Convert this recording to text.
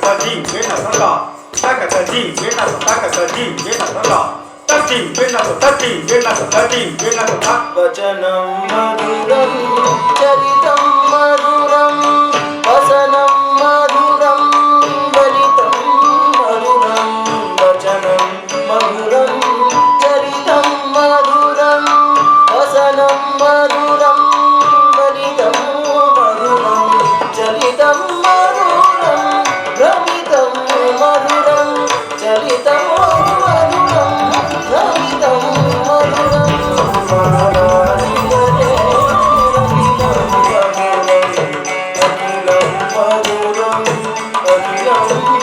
Tadim, Vena Sanga, Taka Tadim, Vena Taka Tadim, Vena Sanga, Tadim, Vena Tadim, Vena Tadim, Vena Vajanam Madhuram, Charitam Madhuram, Vasanam Madhuram, Valitam Madhuram, Vajanam Madhuram, Charitam Madhuram, Vasanam Madhuram, Valitam Madhuram, Charitam Madhuram, Brahmitam Madhuram, Charitam Madhuram, Brahmitam Madhuram. Madhuram,